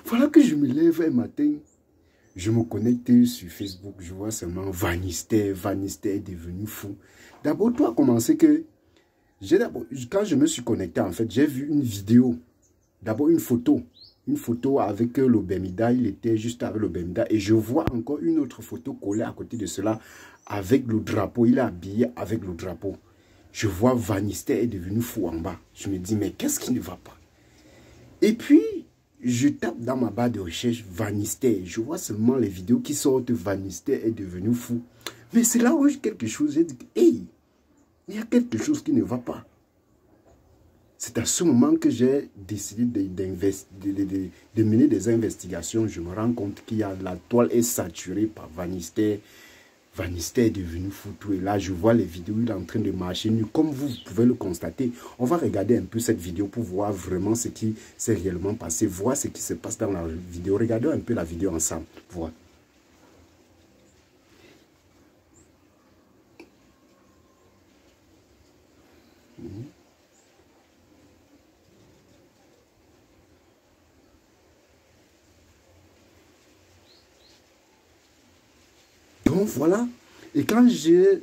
Voilà que je me lève un matin, je me connecte sur Facebook, je vois seulement Vanister est devenu fou. D'abord, tout a commencé que, quand je me suis connecté, en fait, j'ai vu une vidéo, d'abord une photo avec le Bemida, il était juste avec le Bemida, et je vois encore une autre photo collée à côté de cela, avec le drapeau, il est habillé avec le drapeau. Je vois Vanister est devenu fou en bas. Je me dis, mais qu'est-ce qui ne va pas? Et puis, je tape dans ma barre de recherche Vanister. Je vois seulement les vidéos qui sortent. Vanister est devenu fou. Mais c'est là où j'ai quelque chose. J'ai dit, hey, il y a quelque chose qui ne va pas. C'est à ce moment que j'ai décidé de mener des investigations. Je me rends compte qu'il y a la toile est saturée par Vanister. Vanister est devenu fou tout. Et là, je vois les vidéos, il est en train de marcher nu. Comme vous pouvez le constater, on va regarder un peu cette vidéo pour voir vraiment ce qui s'est réellement passé. Voir ce qui se passe dans la vidéo. Regardons un peu la vidéo ensemble. Voilà. Donc voilà. Et quand j'ai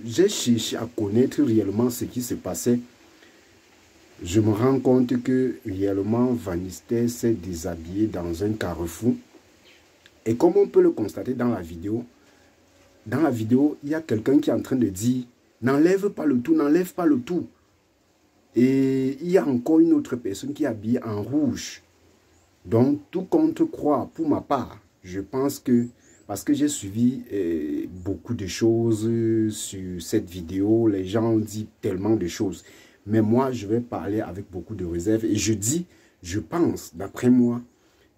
cherché à connaître réellement ce qui se passait, je me rends compte que réellement Vanister s'est déshabillé dans un carrefour. Et comme on peut le constater dans la vidéo, il y a quelqu'un qui est en train de dire « N'enlève pas le tout, n'enlève pas le tout ». Et il y a encore une autre personne qui est habillée en rouge. Donc, tout compte croire, pour ma part, je pense que, parce que j'ai suivi beaucoup de choses sur cette vidéo, les gens ont dit tellement de choses. Mais moi, je vais parler avec beaucoup de réserve. Et je pense, d'après moi,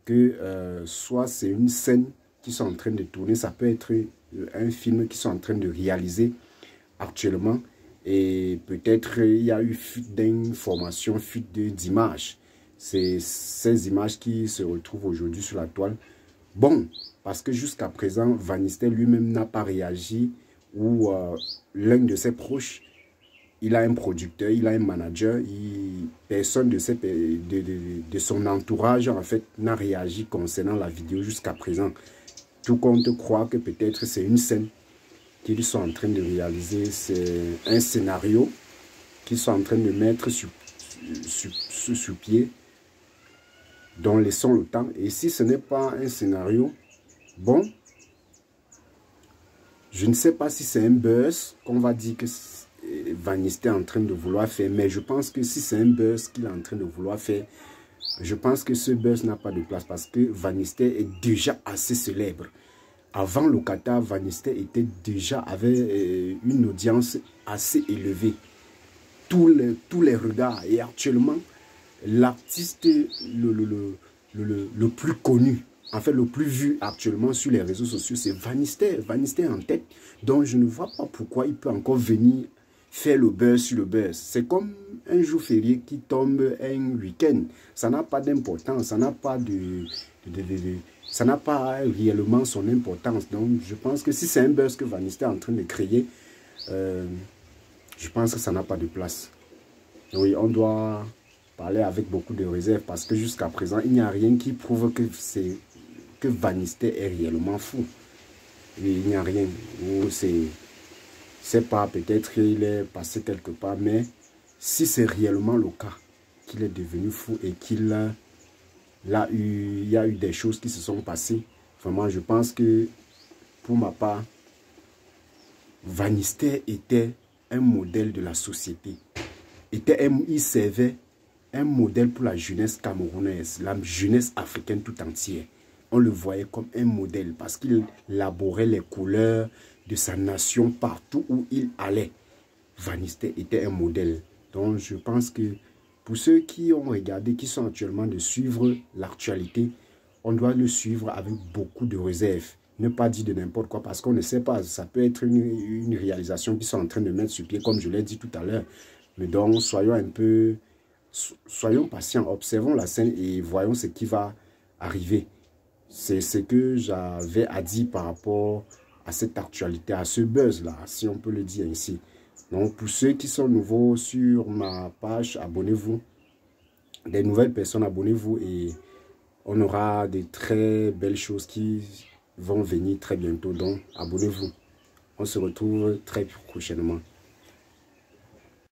que soit c'est une scène qu'ils sont en train de tourner, ça peut être un film qu'ils sont en train de réaliser actuellement. Et peut-être il y a eu fuite d'informations, fuite d'images. C'est ces images qui se retrouvent aujourd'hui sur la toile. Bon, parce que jusqu'à présent, Vanister lui-même n'a pas réagi ou l'un de ses proches, il a un producteur, il a un manager, personne de son entourage en fait n'a réagi concernant la vidéo jusqu'à présent. Tout compte croire que peut-être c'est une scène qu'ils sont en train de réaliser, c'est un scénario qu'ils sont en train de mettre sur pied. Donc laissons le temps. Et si ce n'est pas un scénario, bon, je ne sais pas si c'est un buzz qu'on va dire que Vanister est en train de vouloir faire, mais je pense que si c'est un buzz qu'il est en train de vouloir faire, je pense que ce buzz n'a pas de place parce que Vanister est déjà assez célèbre. Avant le Qatar, Vanister avait une audience assez élevée. Tous les regards. Et actuellement, l'artiste le plus connu, en fait le plus vu actuellement sur les réseaux sociaux, c'est Vanister. Vanister en tête. Donc je ne vois pas pourquoi il peut encore venir faire le buzz sur le buzz. C'est comme un jour férié qui tombe un week-end. Ça n'a pas d'importance, ça n'a pas ça n'a pas réellement son importance. Donc je pense que si c'est un buzz que Vanister est en train de créer, je pense que ça n'a pas de place. Oui, on doit parler avec beaucoup de réserve parce que jusqu'à présent, il n'y a rien qui prouve que Vanister est réellement fou. Il n'y a rien. C'est pas, peut-être qu'il est passé quelque part, mais si c'est réellement le cas, qu'il est devenu fou et qu'il il y a eu des choses qui se sont passées, vraiment, je pense que, pour ma part, Vanister était un modèle de la société. Il servait un modèle pour la jeunesse camerounaise, la jeunesse africaine tout entière. On le voyait comme un modèle parce qu'il élaborait les couleurs de sa nation partout où il allait. Vanister était un modèle. Donc je pense que pour ceux qui ont regardé, qui sont actuellement de suivre l'actualité, on doit le suivre avec beaucoup de réserve. Ne pas dire de n'importe quoi parce qu'on ne sait pas. Ça peut être une réalisation qu'ils sont en train de mettre sur pied, comme je l'ai dit tout à l'heure. Mais donc, soyons patients, observons la scène et voyons ce qui va arriver. C'est ce que j'avais à dire par rapport à cette actualité, à ce buzz-là, si on peut le dire ainsi. Donc, pour ceux qui sont nouveaux sur ma page, abonnez-vous. Des nouvelles personnes, abonnez-vous et On aura de très belles choses qui vont venir très bientôt. Donc, abonnez-vous. On se retrouve très prochainement.